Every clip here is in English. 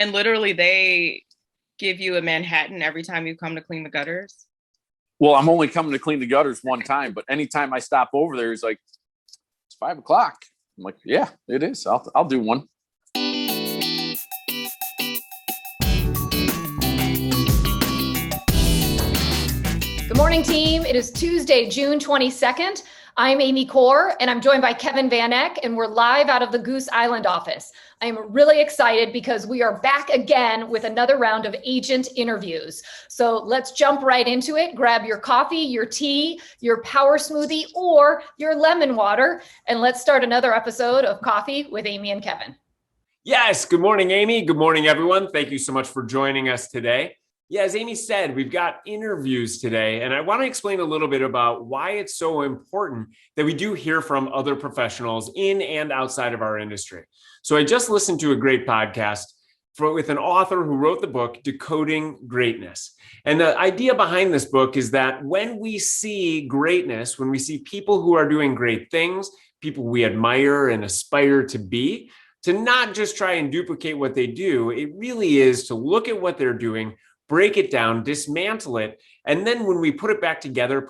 And literally, they give you a Manhattan every time you come to clean the gutters. Well, I'm only coming to clean the gutters one time, but anytime I stop over there, he's like, "It's 5 o'clock." I'm like, "Yeah, it is. I'll do one." Good morning, team. It is Tuesday, June 22nd. I'm Amy Kaur, and I'm joined by Kevin Van Eck, and we're live out of the Goose Island office. I am really excited because we are back again with another round of agent interviews. So let's jump right into it. Grab your coffee, your tea, your power smoothie, or your lemon water, and let's start another episode of Coffee with Amy and Kevin. Yes. Good morning, Amy. Good morning, everyone. Thank you so much for joining us today. Yeah, as Amy said, we've got interviews today, and I want to explain a little bit about why it's so important that we do hear from other professionals in and outside of our industry. So I just listened to a great podcast with an author who wrote the book, Decoding Greatness. And the idea behind this book is that when we see greatness, when we see people who are doing great things, people we admire and aspire to be, to not just try and duplicate what they do, it really is to look at what they're doing, break it down, dismantle it, and then when we put it back together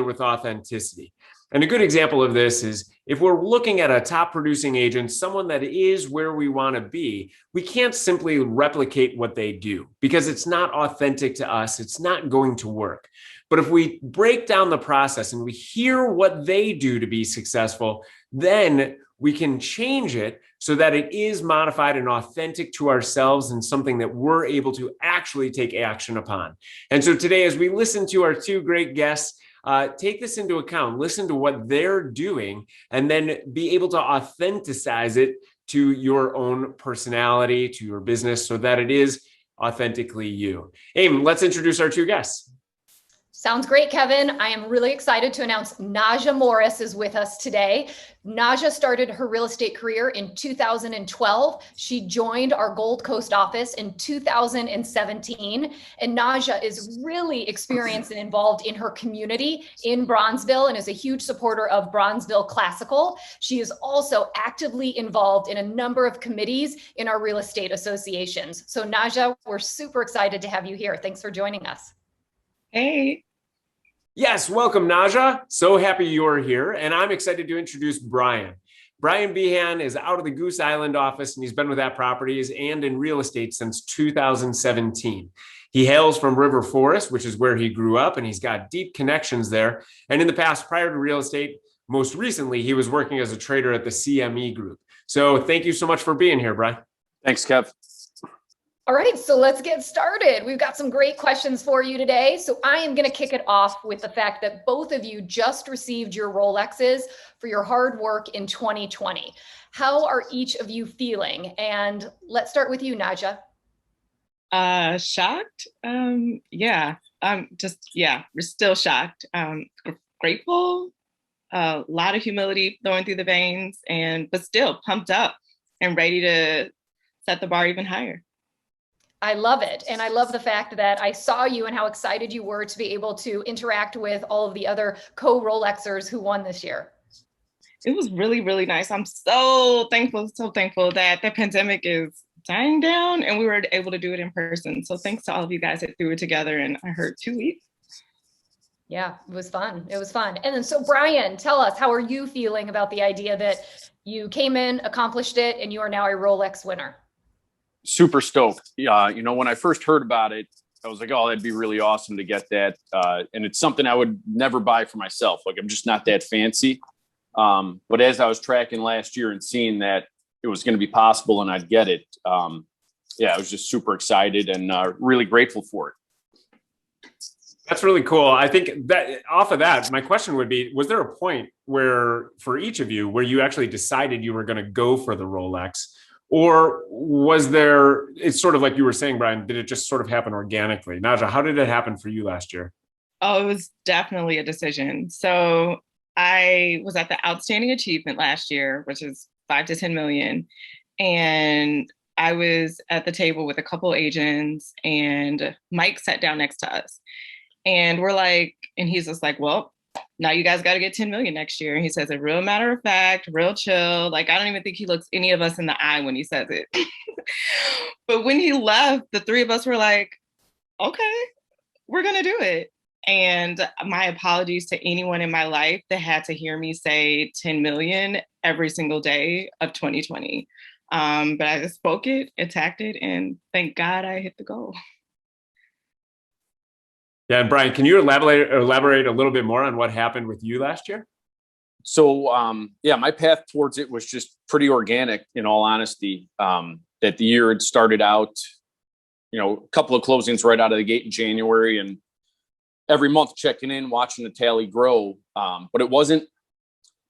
with authenticity. And a good example of this is if we're looking at a top producing agent, someone that is where we want to be, we can't simply replicate what they do because it's not authentic to us. It's not going to work. But if we break down the process and we hear what they do to be successful, then we can change it so that it is modified and authentic to ourselves and something that we're able to actually take action upon. And so today, as we listen to our two great guests, take this into account, listen to what they're doing, and then be able to authenticize it to your own personality, to your business, so that it is authentically you. Amy, let's introduce our two guests. Sounds great, Kevin. I am really excited to announce Naja Morris is with us today. Naja started her real estate career in 2012. She joined our Gold Coast office in 2017. And Naja is really experienced and involved in her community in Bronzeville and is a huge supporter of Bronzeville Classical. She is also actively involved in a number of committees in our real estate associations. So Naja, we're super excited to have you here. Thanks for joining us. Hey. Yes, welcome, Naja. So happy you're here. And I'm excited to introduce Brian. Brian Behan is out of the Goose Island office, and he's been with that properties and in real estate since 2017. He hails from River Forest, which is where he grew up, and he's got deep connections there. And in the past, prior to real estate, most recently, he was working as a trader at the CME Group. So thank you so much for being here, Brian. Thanks, Kev. All right, so let's get started. We've got some great questions for you today. So I am going to kick it off with the fact that both of you just received your Rolexes for your hard work in 2020. How are each of you feeling? And let's start with you, Naja. Shocked. We're still shocked. Grateful. A lot of humility flowing through the veins, but still pumped up and ready to set the bar even higher. I love it. And I love the fact that I saw you and how excited you were to be able to interact with all of the other co-Rolexers who won this year. It was really, really nice. I'm so thankful that the pandemic is dying down and we were able to do it in person. So thanks to all of you guys that threw it together in, I heard, 2 weeks. Yeah, it was fun. It was fun. And then, so Brian, tell us, how are you feeling about the idea that you came in, accomplished it, and you are now a Rolex winner? Super stoked. Yeah, when I first heard about it, I was like, "Oh, that'd be really awesome to get that." And it's something I would never buy for myself. Like, I'm just not that fancy. But as I was tracking last year and seeing that it was going to be possible and I'd get it, I was just super excited and really grateful for it. That's really cool. I think that off of that, my question would be, was there a point where, for each of you, where you actually decided you were going to go for the Rolex? Or was there, it's sort of like you were saying, Brian, did it just sort of happen organically? Naja, how did it happen for you last year? Oh, it was definitely a decision. So I was at the Outstanding Achievement last year, which is 5 to 10 million. And I was at the table with a couple agents and Mike sat down next to us. And we're like, and he's just like, well, now you guys got to get 10 million next year. And he says it real matter of fact, real chill. Like, I don't even think he looks any of us in the eye when he says it. But when he left, the three of us were like, okay, we're going to do it. And my apologies to anyone in my life that had to hear me say 10 million every single day of 2020. But I just spoke it, attacked it, and thank God I hit the goal. Yeah, and Brian, can you elaborate a little bit more on what happened with you last year? So, my path towards it was just pretty organic, in all honesty. That the year had started out, a couple of closings right out of the gate in January, and every month checking in, watching the tally grow. But it wasn't,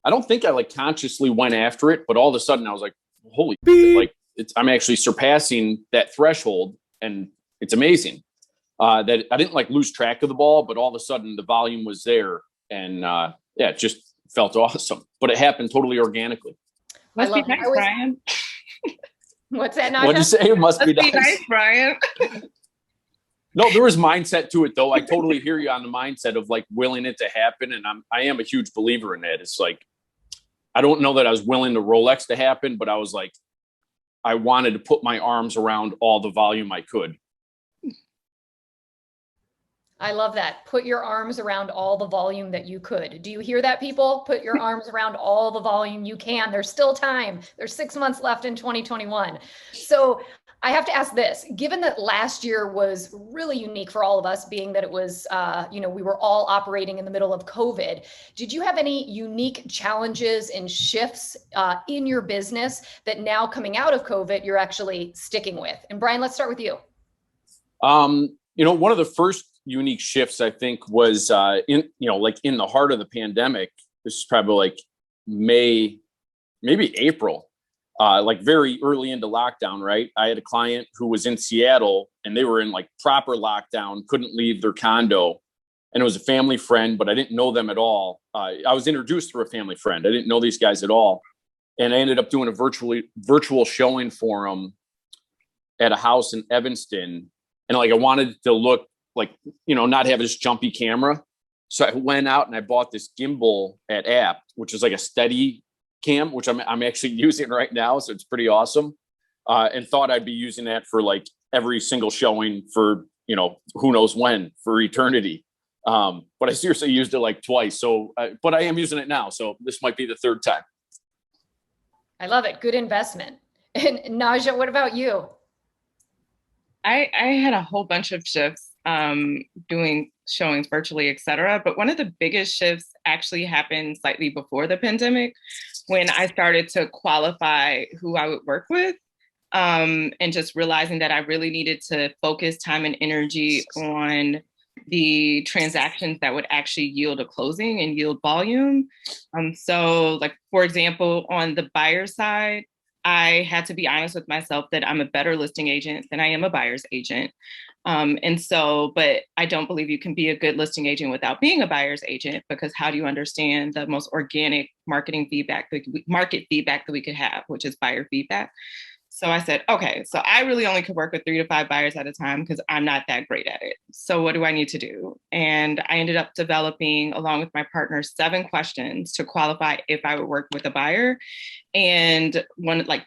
I don't think I like consciously went after it, but all of a sudden I was like, holy, like I'm actually surpassing that threshold, and it's amazing. That I didn't like lose track of the ball, but all of a sudden the volume was there, and it just felt awesome. But it happened totally organically. Must be nice, Brian. What's that, Naja? What'd you say? It must be nice, Brian. No, there was mindset to it, though. I totally hear you on the mindset of like willing it to happen, and I am a huge believer in that. It's like, I don't know that I was willing the Rolex to happen, but I was like, I wanted to put my arms around all the volume I could. I love that. Put your arms around all the volume that you could. Do you hear that, people? Put your arms around all the volume you can. There's still time. There's 6 months left in 2021. So I have to ask this, given that last year was really unique for all of us, being that it was, we were all operating in the middle of COVID, did you have any unique challenges and shifts in your business that now coming out of COVID, you're actually sticking with? And Brian, let's start with you. One of the first unique shifts, I think, was in the heart of the pandemic. This is probably like May, maybe April, like very early into lockdown, right? I had a client who was in Seattle, and they were in like proper lockdown, couldn't leave their condo. And it was a family friend, but I didn't know them at all. I was introduced through a family friend. I didn't know these guys at all. And I ended up doing a virtual showing for them at a house in Evanston. And like, I wanted to look like, not have this jumpy camera. So I went out and I bought this gimbal at Apt, which is like a steady cam, which I'm actually using right now. So it's pretty awesome. And thought I'd be using that for like every single showing for, who knows when, for eternity. But I seriously used it like twice. So, but I am using it now. So this might be the third time. I love it. Good investment. And Naja, what about you? I had a whole bunch of shifts doing showings virtually, et cetera. But one of the biggest shifts actually happened slightly before the pandemic, when I started to qualify who I would work with, and just realizing that I really needed to focus time and energy on the transactions that would actually yield a closing and yield volume. So like, for example, on the buyer side, I had to be honest with myself that I'm a better listing agent than I am a buyer's agent. But I don't believe you can be a good listing agent without being a buyer's agent, because how do you understand the most organic market feedback that we could have, which is buyer feedback? So I said, okay, so I really only could work with 3 to 5 buyers at a time because I'm not that great at it. So what do I need to do? And I ended up developing, along with my partner, 7 questions to qualify if I would work with a buyer. And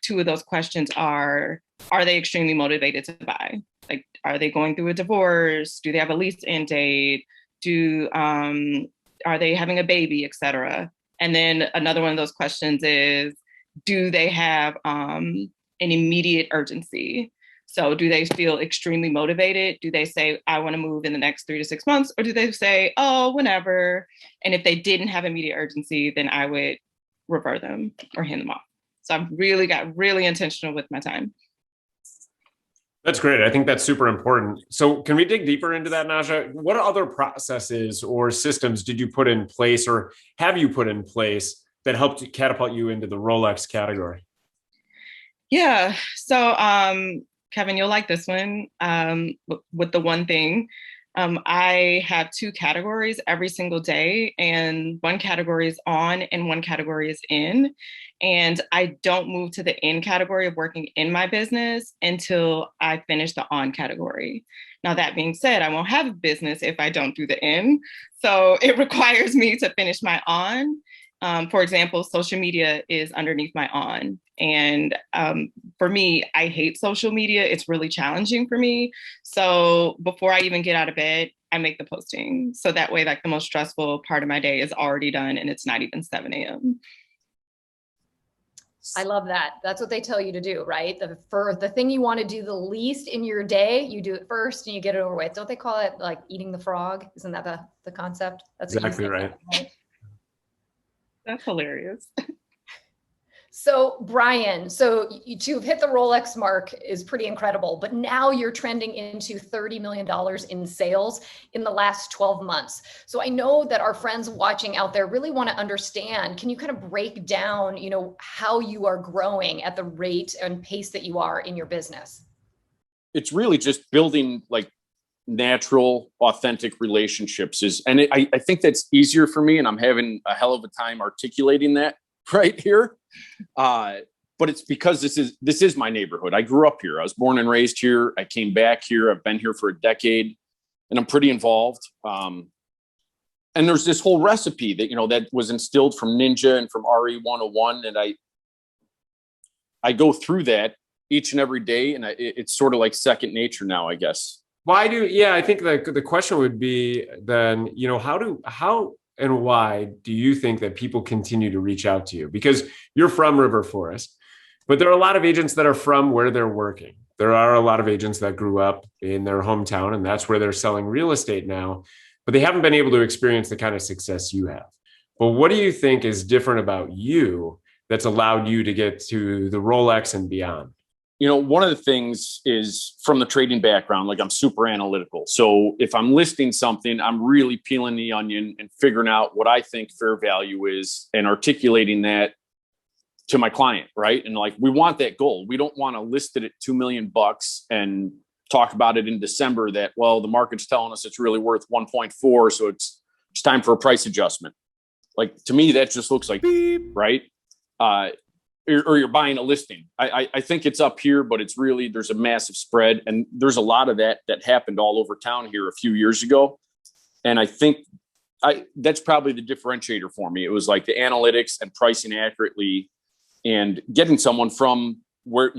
2 of those questions are they extremely motivated to buy? Like, are they going through a divorce? Do they have a lease end date? Are they having a baby, et cetera? And then another one of those questions is, do they have an immediate urgency? So do they feel extremely motivated? Do they say, I want to move in the next 3 to 6 months? Or do they say, oh, whenever? And if they didn't have immediate urgency, then I would refer them or hand them off. So I've really got really intentional with my time. That's great. I think that's super important. So can we dig deeper into that, Naja? What other processes or systems did you put in place, or have you put in place, that helped catapult you into the Rolex category? Yeah. So, Kevin, you'll like this one, with the one thing. I have 2 categories every single day, and one category is on and one category is in. And I don't move to the in category of working in my business until I finish the on category. Now, that being said, I won't have a business if I don't do the in. So it requires me to finish my on. For example, social media is underneath my on. And for me, I hate social media. It's really challenging for me. So before I even get out of bed, I make the posting. So that way, like the most stressful part of my day is already done and it's not even 7 a.m. I love that. That's what they tell you to do, right? For the thing you want to do the least in your day, you do it first and you get it over with. Don't they call it like eating the frog? Isn't that the concept? That's exactly right. That's hilarious. So Brian, so to have hit the Rolex mark is pretty incredible, but now you're trending into $30 million in sales in the last 12 months. So I know that our friends watching out there really want to understand, can you kind of break down, how you are growing at the rate and pace that you are in your business? It's really just building like natural, authentic relationships and I think that's easier for me. And I'm having a hell of a time articulating that right here. But it's because this is my neighborhood. I grew up here. I was born and raised here. I came back here. I've been here for a decade and I'm pretty involved. And there's this whole recipe that, that was instilled from Ninja and from RE 101. And I go through that each and every day. And it's sort of like second nature now, I guess. I think the question would be then, how and why do you think that people continue to reach out to you? Because you're from River Forest, but there are a lot of agents that are from where they're working. There are a lot of agents that grew up in their hometown and that's where they're selling real estate now, but they haven't been able to experience the kind of success you have. But what do you think is different about you that's allowed you to get to the Rolex and beyond? One of the things is from the trading background, like I'm super analytical. So if I'm listing something, I'm really peeling the onion and figuring out what I think fair value is and articulating that to my client, right? And like, we want that goal. We don't want to list it at $2 million and talk about it in December that, well, the market's telling us it's really worth 1.4. So it's time for a price adjustment. Like, to me, that just looks like beep, right? Or you're buying a listing. I think it's up here, but it's really, there's a massive spread. And there's a lot of that happened all over town here a few years ago. And I think that's probably the differentiator for me. It was like the analytics and pricing accurately and getting someone from where,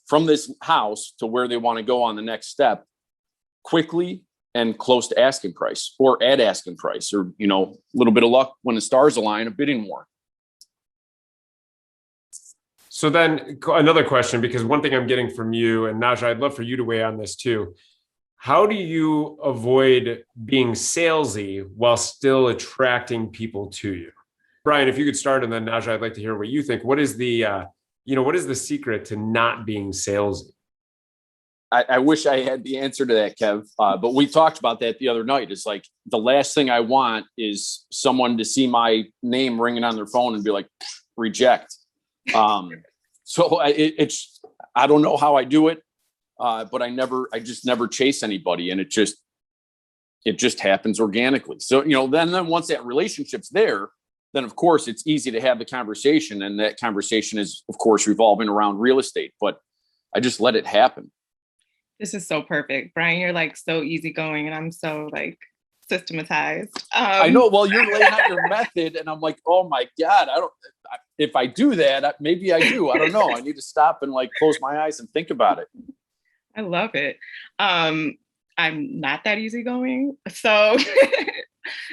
from this house to where they want to go on the next step quickly and close to asking price or at asking price, or, a little bit of luck when the stars align, a bidding war. So then another question, because one thing I'm getting from you, and Naja, I'd love for you to weigh on this too. How do you avoid being salesy while still attracting people to you? Brian, if you could start, and then Naja, I'd like to hear what you think. What is the, what is the secret to not being salesy? I wish I had the answer to that, Kev. But we talked about that the other night. It's like the last thing I want is someone to see my name ringing on their phone and be like, reject. So I don't know how I do it, but I just never chase anybody, and it just happens organically. So, then once that relationship's there, then of course it's easy to have the conversation, and that conversation is of course revolving around real estate, but I just let it happen. This is so perfect. Brian, you're like so easygoing and I'm so like systematized. I know. Well, you're laying out your method and I'm like, oh my God, if I do that, maybe I do. I don't know. I need to stop and like close my eyes and think about it. I love it. I'm not that easygoing. So,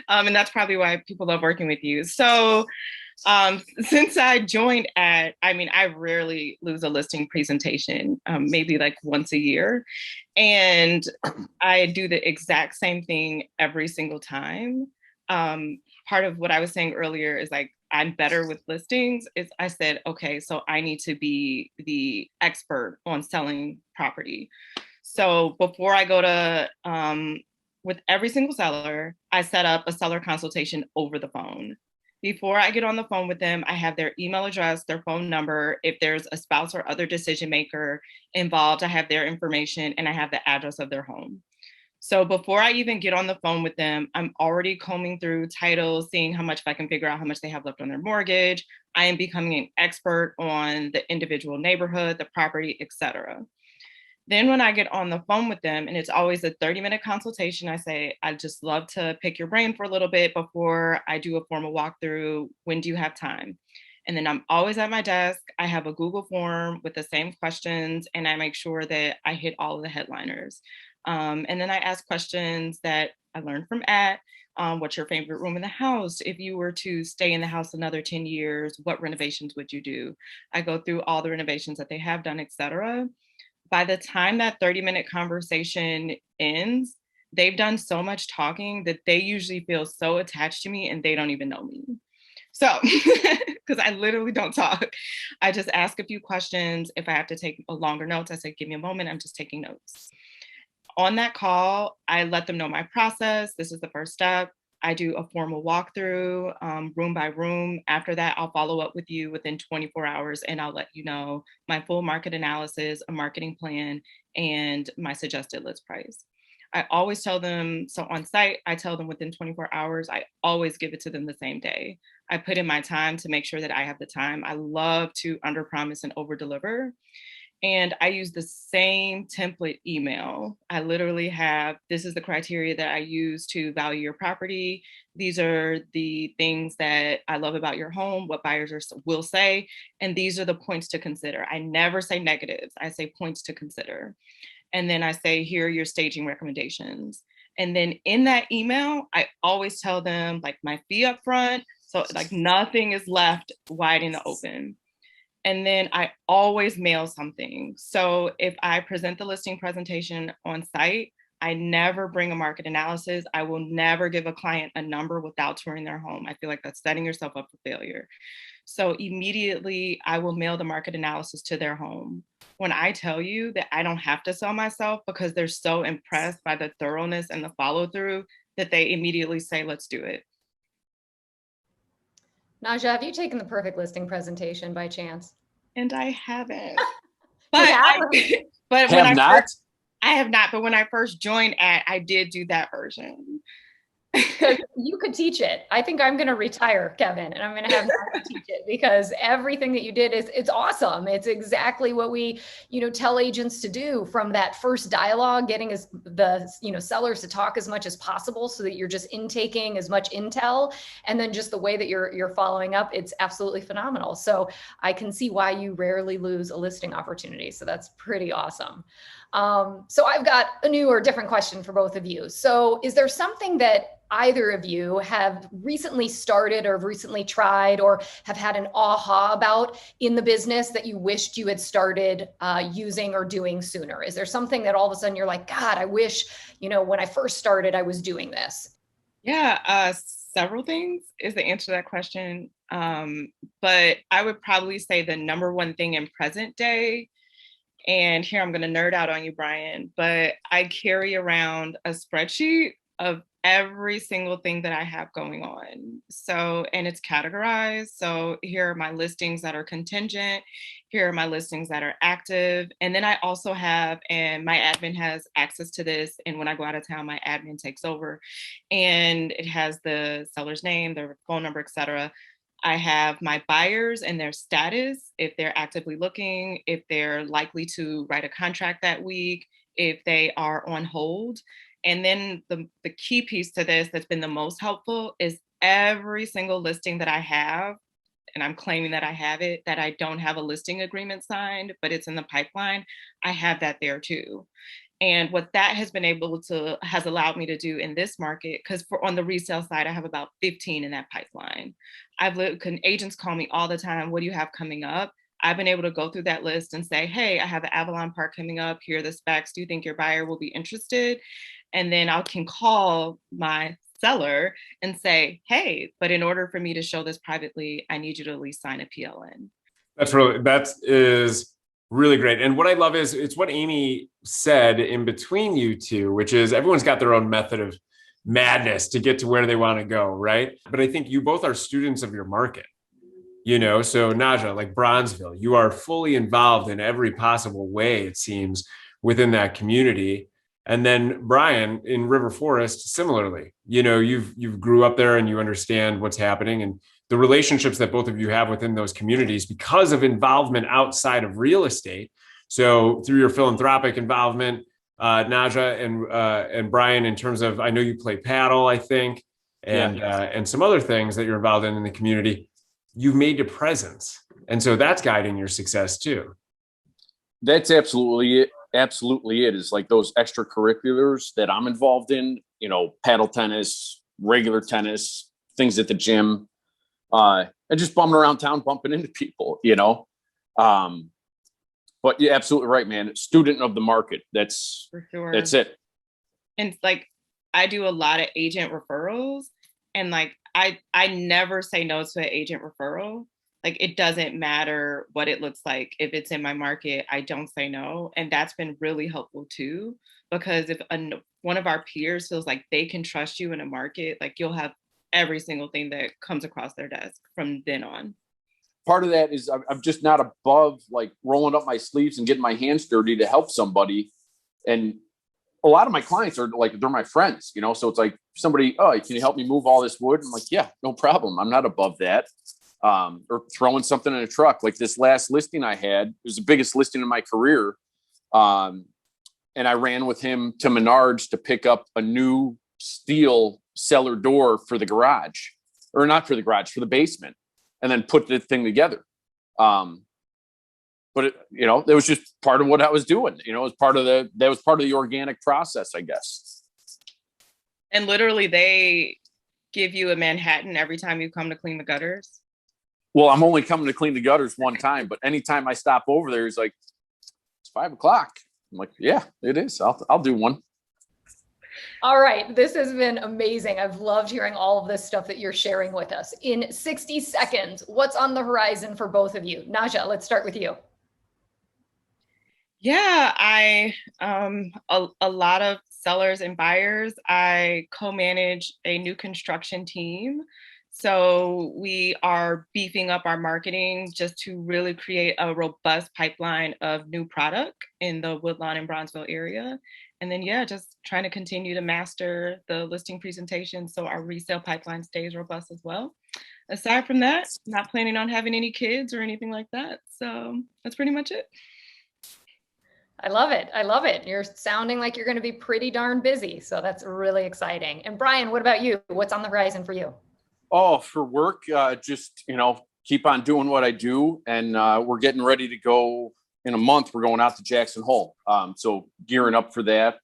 and that's probably why people love working with you. So, since I joined I rarely lose a listing presentation, maybe like once a year. And I do the exact same thing every single time. Part of what I was saying earlier is like, I'm better with listings. I said, okay, so I need to be the expert on selling property. So before I go to, with every single seller, I set up a seller consultation over the phone. Before I get on the phone with them, I have their email address, their phone number. If there's a spouse or other decision maker involved, I have their information and I have the address of their home. So before I even get on the phone with them, I'm already combing through titles, seeing how much, if I can figure out how much they have left on their mortgage. I am becoming an expert on the individual neighborhood, the property, etc. Then when I get on the phone with them, and it's always a 30-minute consultation, I say, I'd just love to pick your brain for a little bit before I do a formal walkthrough. When do you have time? And then I'm always at my desk. I have a Google form with the same questions, and I make sure that I hit all of the headliners. And then I ask questions that I learned from At. What's your favorite room in the house? If you were to stay in the house another 10 years, what renovations would you do? I go through all the renovations that they have done, etc. By the time that 30-minute conversation ends, they've done so much talking that they usually feel so attached to me and they don't even know me. So, because I literally don't talk, I just ask a few questions. If I have to take a longer notes, I say, give me a moment, I'm just taking notes. On that call, I let them know my process. This is the first step. I do a formal walkthrough, room by room. After that, I'll follow up with you within 24 hours and I'll let you know my full market analysis, a marketing plan, and my suggested list price. I always tell them, so on site, I tell them within 24 hours, I always give it to them the same day. I put in my time to make sure that I have the time. I love to under promise and over deliver. And I use the same template email. I literally have, this is the criteria that I use to value your property. These are the things that I love about your home, what buyers will say, and these are the points to consider. I never say negatives, I say points to consider. And then I say, here are your staging recommendations. And then in that email, I always tell them like my fee up front. So like nothing is left wide in the open. And then I always mail something. So if I present the listing presentation on site, I never bring a market analysis. I will never give a client a number without touring their home. I feel like that's setting yourself up for failure. So immediately I will mail the market analysis to their home. When I tell you that I don't have to sell myself because they're so impressed by the thoroughness and the follow through that they immediately say, let's do it. Naja, have you taken the perfect listing presentation by chance? And I haven't. But but when I have not. But when I first joined I did do that version. Because you could teach it. I think I'm going to retire, Kevin, and I'm going to have Naja teach it because everything that you did it's awesome. It's exactly what we, tell agents to do from that first dialogue, getting the sellers to talk as much as possible so that you're just intaking as much intel. And then just the way that you're following up, it's absolutely phenomenal. So I can see why you rarely lose a listing opportunity. So that's pretty awesome. So I've got a new or different question for both of you. So is there something that either of you have recently started or recently tried or have had an aha about in the business that you wished you had started using or doing sooner? Is there something that all of a sudden you're like, God, I wish, when I first started, I was doing this? Yeah, several things is the answer to that question. But I would probably say the number one thing in present day, and here I'm going to nerd out on you, Brian, but I carry around a spreadsheet of every single thing that I have going on. So, and it's categorized. So here are my listings that are contingent. Here are my listings that are active. And then I also have, and my admin has access to this. And when I go out of town, my admin takes over and it has the seller's name, their phone number, et cetera. I have my buyers and their status, if they're actively looking, if they're likely to write a contract that week, if they are on hold. And then the key piece to this that's been the most helpful is every single listing that I have, and I'm claiming that I have it, that I don't have a listing agreement signed, but it's in the pipeline, I have that there too. And what that has allowed me to do in this market, because on the resale side, I have about 15 in that pipeline. Agents call me all the time, what do you have coming up? I've been able to go through that list and say, hey, I have an Avalon Park coming up. Here are the specs. Do you think your buyer will be interested? And then I can call my seller and say, hey, but in order for me to show this privately, I need you to at least sign a PLN. That is really great. And what I love is it's what Amy said in between you two, which is everyone's got their own method of madness to get to where they want to go, right? But I think you both are students of your market. So Naja, like Bronzeville, you are fully involved in every possible way, it seems, within that community. And then Brian in River Forest, similarly, you've grew up there and you understand what's happening and the relationships that both of you have within those communities because of involvement outside of real estate. So through your philanthropic involvement, Naja and Brian, in terms of, I know you play paddle, I think, and some other things that you're involved in the community, you've made a presence. And so that's guiding your success too. That's absolutely it. Absolutely it is like those extracurriculars that I'm involved in, paddle tennis, regular tennis, things at the gym, and just bumming around town, bumping into people, but you're absolutely right, man. Student of the market. That's for sure. That's it. And like, I do a lot of agent referrals, and like, I never say no to an agent referral. Like, it doesn't matter what it looks like. If it's in my market, I don't say no. And that's been really helpful too, because if one of our peers feels like they can trust you in a market, like you'll have every single thing that comes across their desk from then on. Part of that is I'm just not above like rolling up my sleeves and getting my hands dirty to help somebody. And a lot of my clients are like, they're my friends, so it's like somebody, oh, can you help me move all this wood? I'm like, yeah, no problem. I'm not above that. Or throwing something in a truck. Like this last listing I had, it was the biggest listing in my career. And I ran with him to Menards to pick up a new steel cellar door for the garage, or not for the garage, for the basement, and then put the thing together. But it was just part of what I was doing. It was part of the organic process, I guess. And literally they give you a Manhattan every time you come to clean the gutters. Well, I'm only coming to clean the gutters one time, but anytime I stop over there, he's like, it's 5 o'clock. I'm like, yeah, it is. I'll do one. All right. This has been amazing. I've loved hearing all of this stuff that you're sharing with us. In 60 seconds, what's on the horizon for both of you? Naja, let's start with you. Yeah, a lot of sellers and buyers. I co-manage a new construction team. So we are beefing up our marketing just to really create a robust pipeline of new product in the Woodlawn and Bronzeville area. And then, just trying to continue to master the listing presentation so our resale pipeline stays robust as well. Aside from that, not planning on having any kids or anything like that. So that's pretty much it. I love it. I love it. You're sounding like you're going to be pretty darn busy. So that's really exciting. And Brian, what about you? What's on the horizon for you? Oh, for work, just, keep on doing what I do. And we're getting ready to go in a month. We're going out to Jackson Hole. So gearing up for that,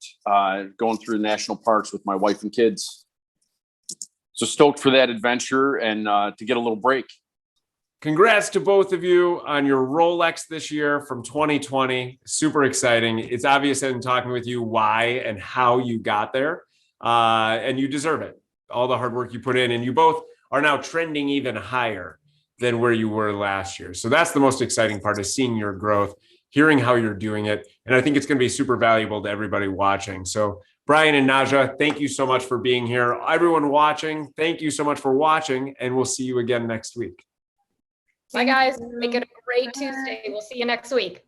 going through the national parks with my wife and kids. So stoked for that adventure and to get a little break. Congrats to both of you on your Rolex this year from 2020. Super exciting. It's obvious in talking with you why and how you got there. And you deserve it. All the hard work you put in, and you both are now trending even higher than where you were last year. So that's the most exciting part, is seeing your growth, hearing how you're doing it. And I think it's going to be super valuable to everybody watching. So Brian and Naja, thank you so much for being here. Everyone watching, thank you so much for watching, and we'll see you again next week. Bye, guys. Make it a great Tuesday. We'll see you next week.